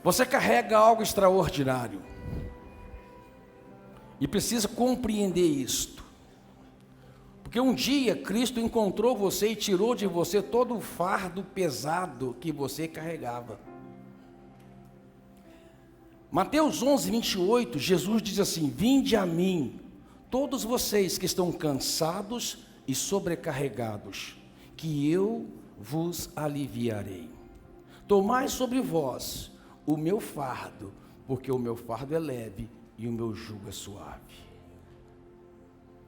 Você carrega algo extraordinário e precisa compreender isto, porque um dia Cristo encontrou você e tirou de você todo o fardo pesado que você carregava. Mateus 11, 28, Jesus diz assim: vinde a mim, todos vocês que estão cansados e sobrecarregados, que eu vos aliviarei. Tomai sobre vós o meu fardo, porque o meu fardo é leve e o meu jugo é suave.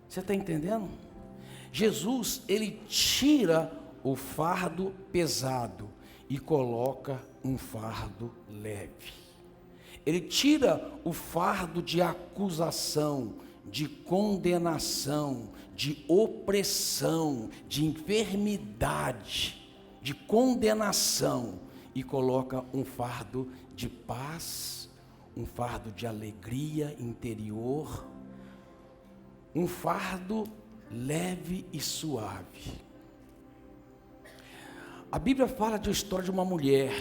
Você está entendendo? Jesus, ele tira o fardo pesado e coloca um fardo leve. Ele tira o fardo de acusação, de condenação, de opressão, de enfermidade, de condenação, e coloca um fardo de paz, um fardo de alegria interior, um fardo leve e suave. A Bíblia fala de uma história de uma mulher,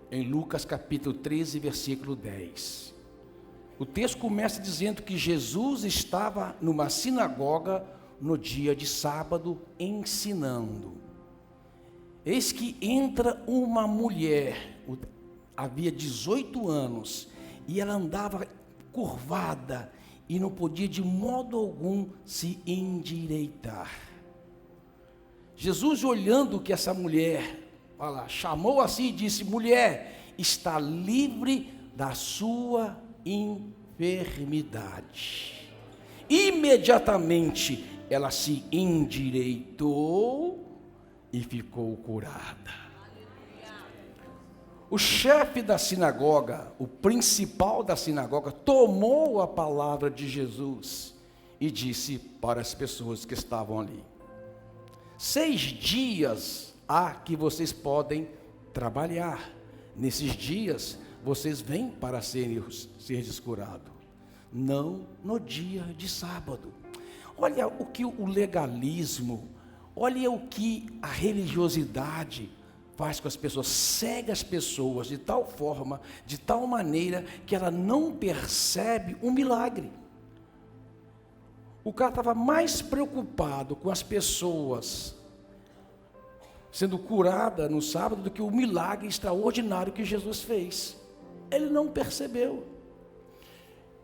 em Lucas capítulo 13, versículo 10. O texto começa dizendo que Jesus estava numa sinagoga no dia de sábado ensinando. Eis que entra uma mulher, havia 18 anos, e ela andava curvada e não podia de modo algum se endireitar. Jesus, olhando que essa mulher, chamou assim e disse: mulher, está livre da sua enfermidade. Imediatamente ela se endireitou e ficou curada. O chefe da sinagoga, o principal da sinagoga, tomou a palavra de Jesus e disse para as pessoas que estavam ali: 6 dias há que vocês podem trabalhar. Nesses dias vocês vêm para ser curados, não no dia de sábado. Olha o que o legalismo, olha o que a religiosidade faz com as pessoas, cega as pessoas de tal forma, de tal maneira, que ela não percebe um milagre. O cara estava mais preocupado com as pessoas sendo curadas no sábado do que o milagre extraordinário que Jesus fez. Ele não percebeu.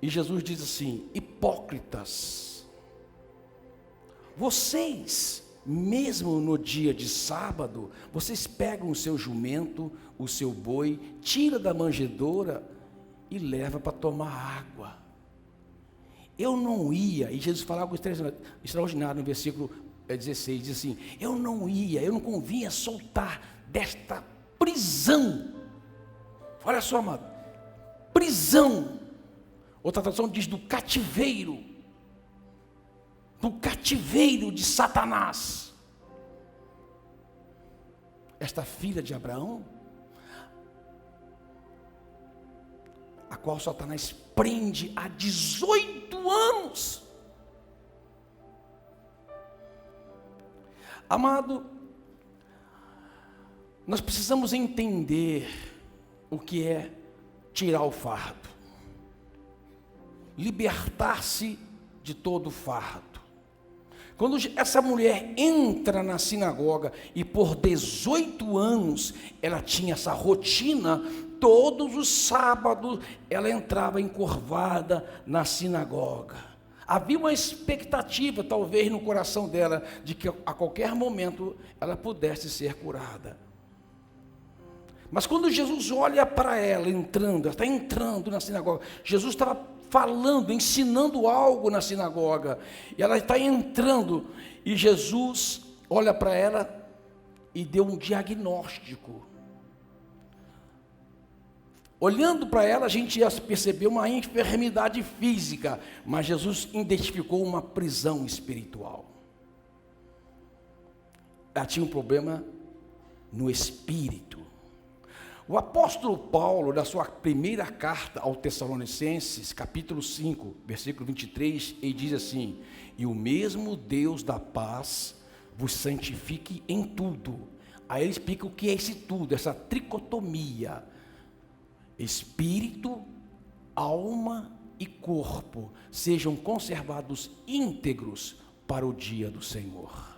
E Jesus diz assim: hipócritas, vocês, mesmo no dia de sábado, vocês pegam o seu jumento, o seu boi, tira da manjedoura e leva para tomar água. Eu não ia, e Jesus fala algo extraordinário no versículo 16, diz assim: eu não convinha soltar desta prisão. Olha só, amado, prisão. Outra tradução diz do cativeiro de Satanás. Esta filha de Abraão, a qual Satanás prende há 18 anos. Amado, nós precisamos entender o que é tirar o fardo, libertar-se de todo o fardo. Quando essa mulher entra na sinagoga, e por 18 anos ela tinha essa rotina, todos os sábados ela entrava encurvada na sinagoga. Havia uma expectativa, talvez, no coração dela, de que a qualquer momento ela pudesse ser curada. Mas quando Jesus olha para ela entrando, ela está entrando na sinagoga, Jesus estava falando, ensinando algo na sinagoga, e ela está entrando, e Jesus olha para ela e deu um diagnóstico. Olhando para ela, a gente ia perceber uma enfermidade física, mas Jesus identificou uma prisão espiritual. Ela tinha um problema no espírito. O apóstolo Paulo, na sua primeira carta aos Tessalonicenses, capítulo 5, versículo 23, ele diz assim: e o mesmo Deus da paz vos santifique em tudo. Aí ele explica o que é esse tudo, essa tricotomia. espírito, alma e corpo sejam conservados íntegros para o dia do Senhor.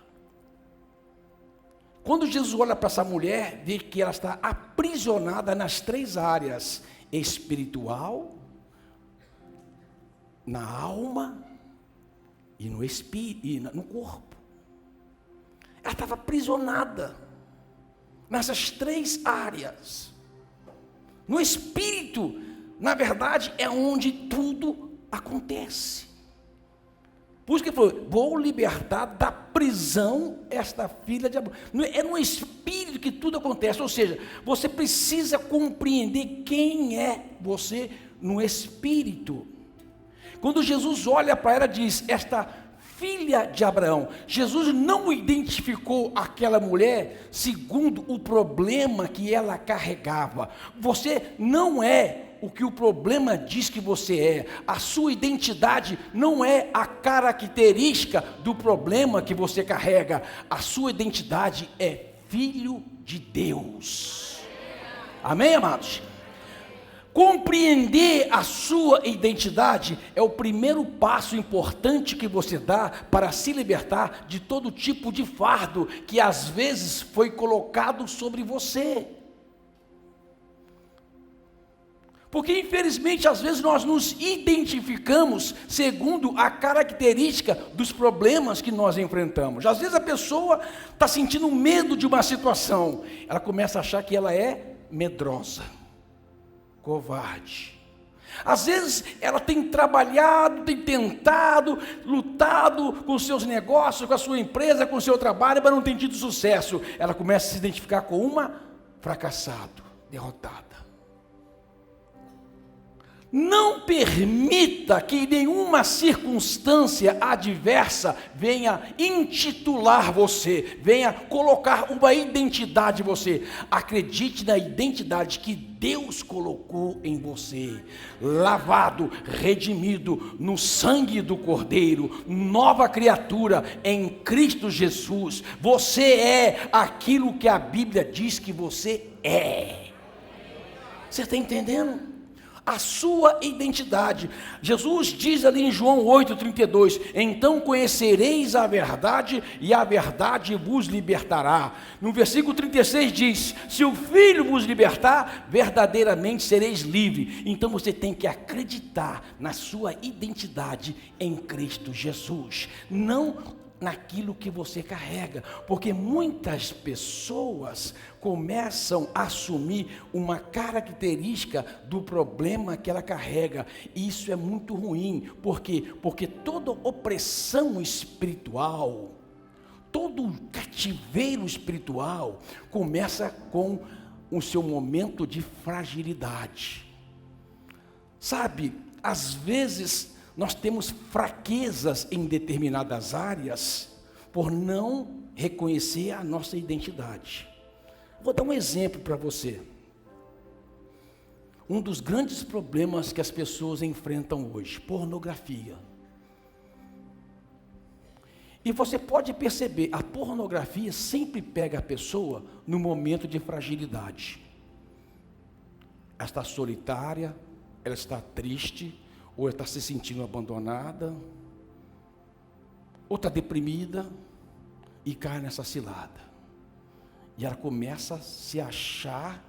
Quando Jesus olha para essa mulher, vê que ela está aprisionada nas 3 áreas: espiritual, na alma e no espírito e no corpo. Ela estava aprisionada nessas 3 áreas. No espírito, na verdade, é onde tudo acontece. Por isso que ele falou: vou libertar da prisão esta filha de Abraão. É no espírito que tudo acontece. Ou seja, você precisa compreender quem é você no espírito. Quando Jesus olha para ela, diz: esta filha de Abraão. Jesus não identificou aquela mulher segundo o problema que ela carregava. Você não é o que o problema diz que você é. A sua identidade não é a característica do problema que você carrega. A sua identidade é filho de Deus. Amém, amados? Compreender a sua identidade é o primeiro passo importante que você dá para se libertar de todo tipo de fardo que às vezes foi colocado sobre você. Porque infelizmente às vezes nós nos identificamos segundo a característica dos problemas que nós enfrentamos. Às vezes a pessoa está sentindo medo de uma situação, ela começa a achar que ela é medrosa, covarde. Às vezes ela tem trabalhado, tem tentado, lutado com seus negócios, com a sua empresa, com o seu trabalho, mas não tem tido sucesso. Ela começa a se identificar com uma fracassado, derrotada. Não permita que nenhuma circunstância adversa venha intitular você, venha colocar uma identidade em você. Acredite na identidade que Deus colocou em você, lavado, redimido no sangue do Cordeiro, nova criatura em Cristo Jesus. Você é aquilo que a Bíblia diz que você é. Você está entendendo? A sua identidade. Jesus diz ali em João 8,32: então conhecereis a verdade e a verdade vos libertará. No versículo 36 diz: se o Filho vos libertar, verdadeiramente sereis livres. Então você tem que acreditar na sua identidade em Cristo Jesus, não naquilo que você carrega, porque muitas pessoas começam a assumir uma característica do problema que ela carrega, e isso é muito ruim. Por quê? Porque toda opressão espiritual, todo cativeiro espiritual começa com o seu momento de fragilidade. Sabe, às vezes nós temos fraquezas em determinadas áreas por não reconhecer a nossa identidade. Vou dar um exemplo para você. Um dos grandes problemas que as pessoas enfrentam hoje: pornografia. E você pode perceber, a pornografia sempre pega a pessoa no momento de fragilidade. Ela está solitária, ela está triste, ou está se sentindo abandonada, ou está deprimida, e cai nessa cilada. E ela começa a se achar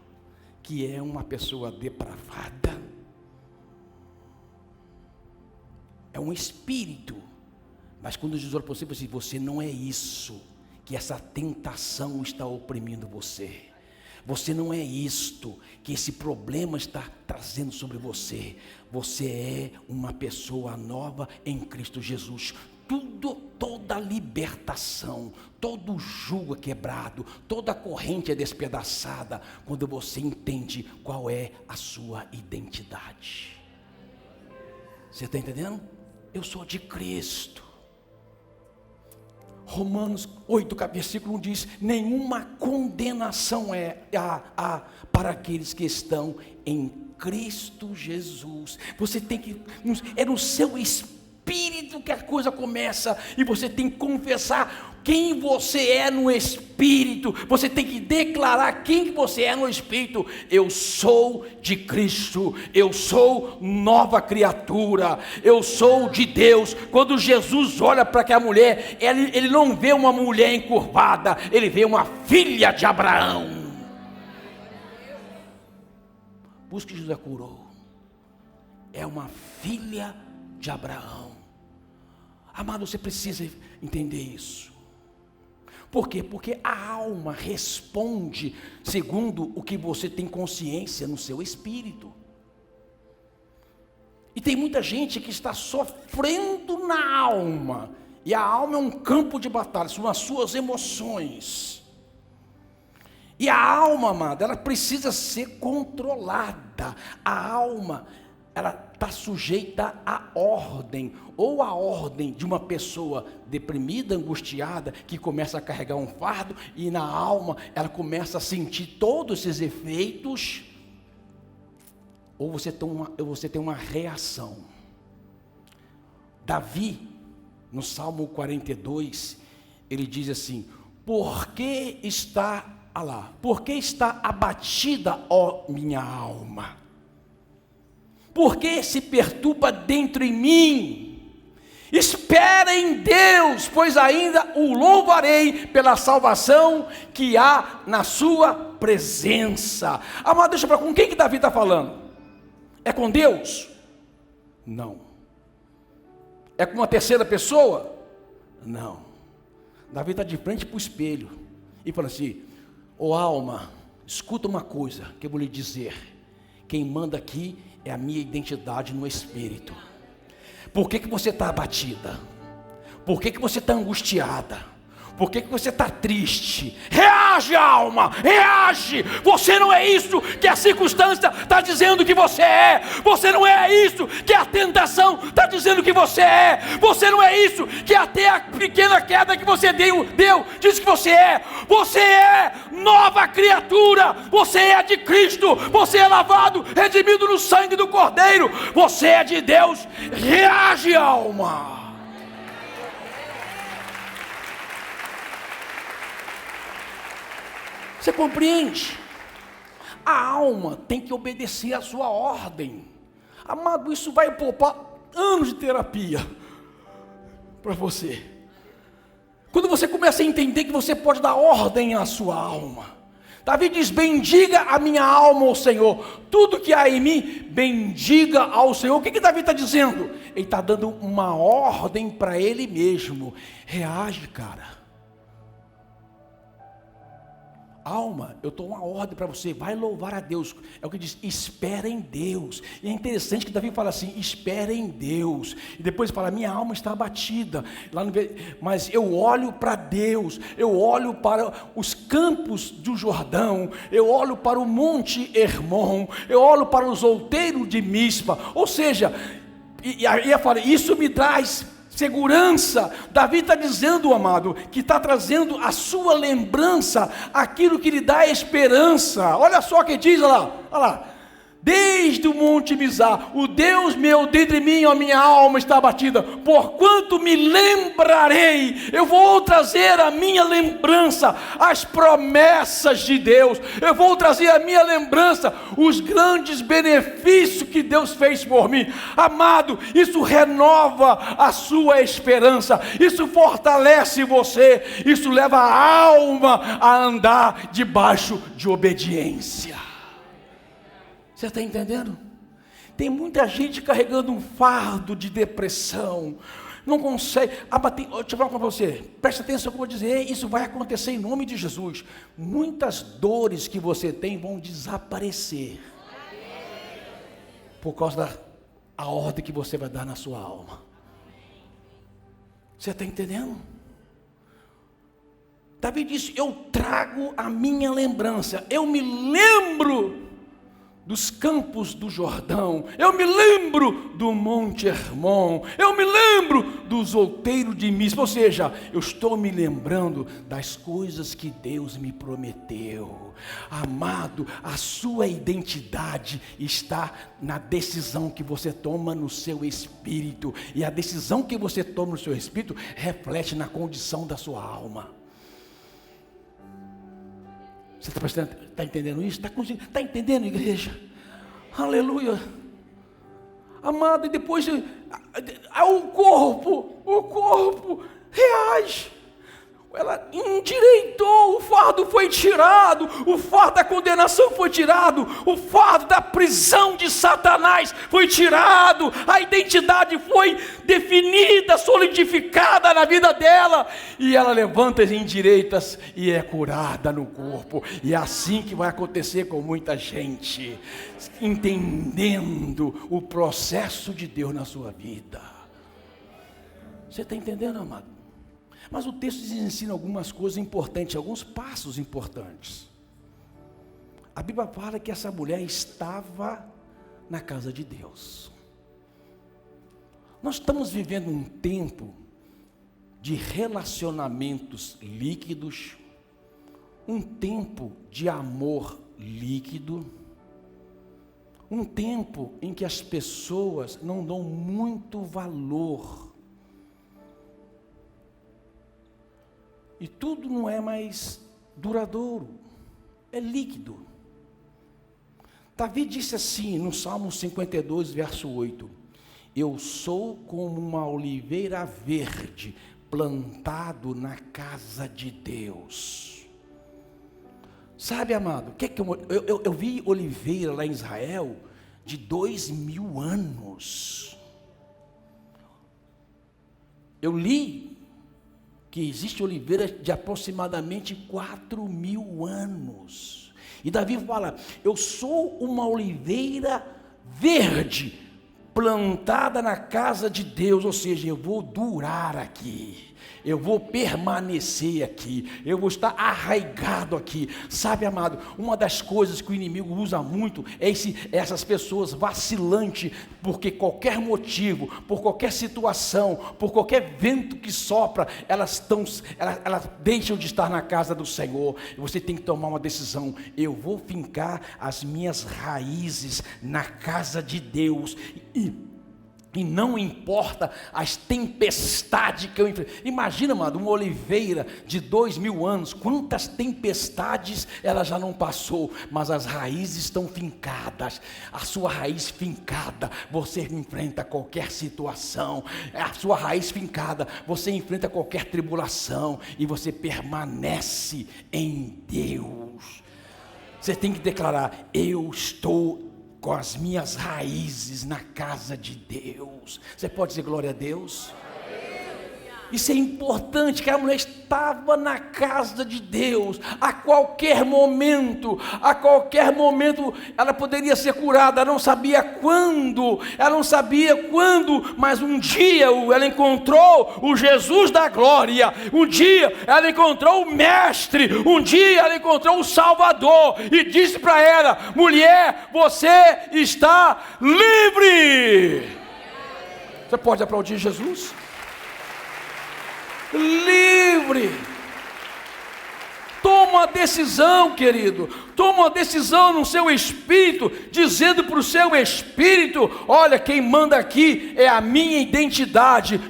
que é uma pessoa depravada. É um espírito. Mas quando Jesus olha para você, ele diz: você não é isso, que essa tentação está oprimindo você. Você não é isto que esse problema está trazendo sobre você. Você é uma pessoa nova em Cristo Jesus. Toda libertação, todo jugo é quebrado, toda corrente é despedaçada quando você entende qual é a sua identidade. Você está entendendo? Eu sou de Cristo. Romanos 8, versículo 1 diz: nenhuma condenação há para aqueles que estão em Cristo Jesus. Você tem que, é no seu espírito Espírito que a coisa começa, e você tem que confessar quem você é no Espírito, você tem que declarar quem você é no Espírito. Eu sou de Cristo, eu sou nova criatura, eu sou de Deus. Quando Jesus olha para aquela mulher, ele não vê uma mulher encurvada, ele vê uma filha de Abraão. Por isso que Jesus a curou, é uma filha de Abraão. Amado, você precisa entender isso. Por quê? Porque a alma responde segundo o que você tem consciência no seu espírito. E tem muita gente que está sofrendo na alma, e a alma é um campo de batalha, são as suas emoções. E a alma, amada, ela precisa ser controlada. A alma, ela está sujeita à ordem, ou à ordem de uma pessoa deprimida, angustiada, que começa a carregar um fardo, e na alma ela começa a sentir todos esses efeitos, ou você tem uma reação. Davi, no Salmo 42, ele diz assim: por que está abatida, ó minha alma? Por que se perturba dentro em mim? Espera em Deus, pois ainda o louvarei pela salvação que há na sua presença. Amado, deixa eu falar, com quem que Davi está falando? É com Deus? Não. É com uma terceira pessoa? Não. Davi está de frente para o espelho e fala assim: ô alma, escuta uma coisa que eu vou lhe dizer. Quem manda aqui é a minha identidade no Espírito. Por que você está abatida? Por que você está angustiada? Por que você está triste? Reage, alma, reage. Você não é isso que a circunstância está dizendo que você é. Você não é isso que a tentação está dizendo que você é. Você não é isso que até a pequena queda que você deu diz que você é. Você é nova criatura. Você é de Cristo. Você é lavado, redimido no sangue do Cordeiro. Você é de Deus. Reage, alma. Você compreende? A alma tem que obedecer à sua ordem. Amado, isso vai poupar anos de terapia para você. Quando você começa a entender que você pode dar ordem à sua alma. Davi diz: bendiga a minha alma ao Senhor. Tudo que há em mim, bendiga ao Senhor. O que Davi está dizendo? Ele está dando uma ordem para ele mesmo. Reage, cara. Alma, eu estou uma ordem para você, vai louvar a Deus. É o que diz: espera em Deus. E é interessante que Davi fala assim: espera em Deus. E depois fala: minha alma está abatida. Mas eu olho para Deus, eu olho para os campos do Jordão, eu olho para o monte Hermon, eu olho para os outeiros de Mispa. Ou seja, e aí eu falo, isso me traz segurança. Davi está dizendo, amado, que está trazendo a sua lembrança, aquilo que lhe dá esperança. Olha só o que diz, olha lá. Desde o monte Mizar, o Deus meu dentro de mim, a minha alma está abatida. Porquanto me lembrarei, eu vou trazer a minha lembrança, as promessas de Deus. Eu vou trazer a minha lembrança, os grandes benefícios que Deus fez por mim. Amado, isso renova a sua esperança, isso fortalece você, isso leva a alma a andar debaixo de obediência. Você está entendendo? Tem muita gente carregando um fardo de depressão, não consegue abater. Deixa eu falar para você, presta atenção no que eu vou dizer, isso vai acontecer em nome de Jesus. Muitas dores que você tem vão desaparecer, por causa da ordem que você vai dar na sua alma. Você está entendendo? Davi disse: eu trago a minha lembrança, eu me lembro dos campos do Jordão, eu me lembro do Monte Hermon, eu me lembro dos outeiros de Mispa. Ou seja, eu estou me lembrando das coisas que Deus me prometeu. Amado, a sua identidade está na decisão que você toma no seu espírito, e a decisão que você toma no seu espírito reflete na condição da sua alma. Você está entendendo isso? Está entendendo, igreja? Aleluia. Amado, e depois o corpo reage. Ela endireitou, o fardo foi tirado, o fardo da condenação foi tirado, o fardo da prisão de Satanás foi tirado, a identidade foi definida, solidificada na vida dela, e ela levanta as endireitas e é curada no corpo. E é assim que vai acontecer com muita gente, entendendo o processo de Deus na sua vida. Você está entendendo, amado? Mas o texto nos ensina algumas coisas importantes, alguns passos importantes. A Bíblia fala que essa mulher estava na casa de Deus. Nós estamos vivendo um tempo de relacionamentos líquidos, um tempo de amor líquido, um tempo em que as pessoas não dão muito valor. E tudo não é mais duradouro, é líquido. Davi disse assim no Salmo 52, verso 8: eu sou como uma oliveira verde, plantado na casa de Deus. Sabe, amado, eu vi oliveira lá em Israel de 2000 anos. Eu li que existe oliveira de aproximadamente 4000 anos. E Davi fala: eu sou uma oliveira verde, plantada na casa de Deus. Ou seja, eu vou durar aqui, eu vou permanecer aqui, eu vou estar arraigado aqui. Sabe, amado, uma das coisas que o inimigo usa muito é essas pessoas vacilantes, porque qualquer motivo, por qualquer situação, por qualquer vento que sopra, elas deixam de estar na casa do Senhor. E você tem que tomar uma decisão: eu vou fincar as minhas raízes na casa de Deus, e não importa as tempestades que eu enfrento. Imagina, amado, uma oliveira de 2000 anos, quantas tempestades ela já não passou, mas as raízes estão fincadas. A sua raiz fincada, você enfrenta qualquer situação. A sua raiz fincada, você enfrenta qualquer tribulação, e você permanece em Deus. Você tem que declarar: eu estou com as minhas raízes na casa de Deus. Você pode dizer glória a Deus? Isso é importante, que a mulher estava na casa de Deus. A qualquer momento ela poderia ser curada. Ela não sabia quando, mas um dia ela encontrou o Jesus da glória, um dia ela encontrou o mestre, um dia ela encontrou o Salvador, e disse para ela: mulher, você está livre. Você pode aplaudir Jesus? Livre. Toma uma decisão, querido. Toma uma decisão no seu espírito, dizendo para o seu espírito: olha, quem manda aqui é a minha identidade,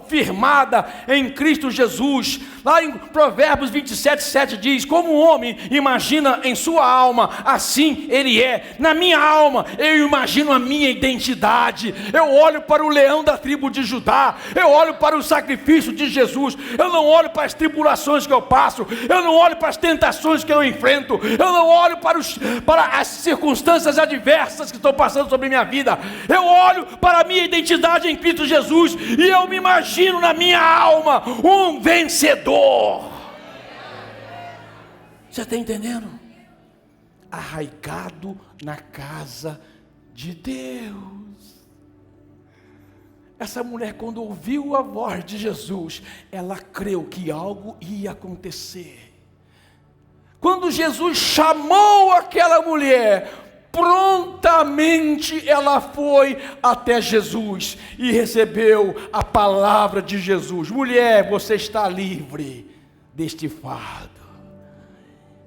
firmada em Cristo Jesus. Lá em Provérbios 27:7 diz: como um homem imagina em sua alma, assim ele é. Na minha alma eu imagino a minha identidade. Eu olho para o leão da tribo de Judá, eu olho para o sacrifício de Jesus. Eu não olho para as tribulações que eu passo, eu não olho para as tentações que eu enfrento, eu não olho para as circunstâncias adversas que estão passando sobre minha vida. Eu olho para a minha identidade em Cristo Jesus, e eu me imagino na minha alma um vencedor. Você está entendendo? Arraigado na casa de Deus. Essa mulher, quando ouviu a voz de Jesus, ela creu que algo ia acontecer. Quando Jesus chamou aquela mulher, prontamente ela foi até Jesus e recebeu a palavra de Jesus: mulher, você está livre deste fardo.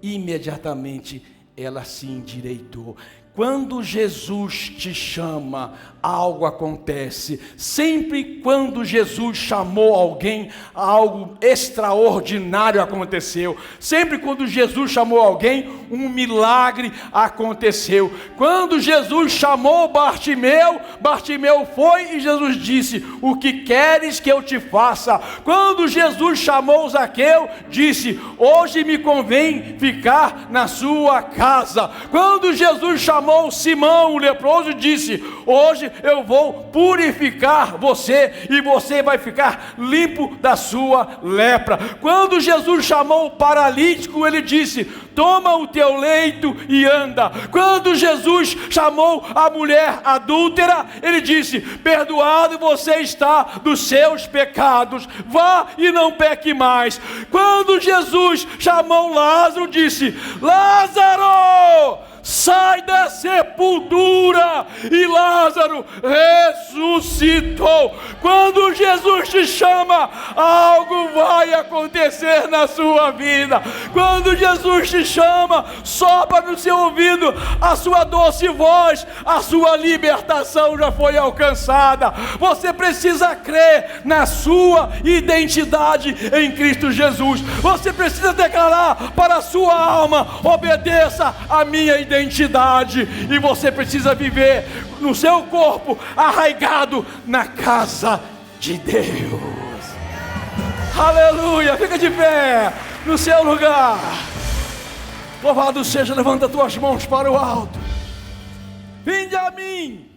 Imediatamente ela se endireitou. Quando Jesus te chama, algo acontece. Sempre quando Jesus chamou alguém, algo extraordinário aconteceu. Sempre quando Jesus chamou alguém, um milagre aconteceu. Quando Jesus chamou Bartimeu, Bartimeu foi e Jesus disse: o que queres que eu te faça? Quando Jesus chamou Zaqueu, disse: hoje me convém ficar na sua casa. Quando Jesus chamou Simão, o leproso, disse: hoje eu vou purificar você e você vai ficar limpo da sua lepra. Quando Jesus chamou o paralítico, ele disse: toma o teu leito e anda. Quando Jesus chamou a mulher adúltera, ele disse: perdoado você está dos seus pecados, vá e não peque mais. Quando Jesus chamou Lázaro, disse: Lázaro, sai da sepultura, e Lázaro ressuscitou. Quando Jesus te chama, algo vai acontecer na sua vida. Quando Jesus te chama, sopra no seu ouvido a sua doce voz, a sua libertação já foi alcançada. Você precisa crer na sua identidade em Cristo Jesus. Você precisa declarar para a sua alma: obedeça a minha identidade. E você precisa viver no seu corpo arraigado na casa de Deus. Aleluia! Fica de pé no seu lugar. Louvado seja, levanta tuas mãos para o alto. Vinde a mim,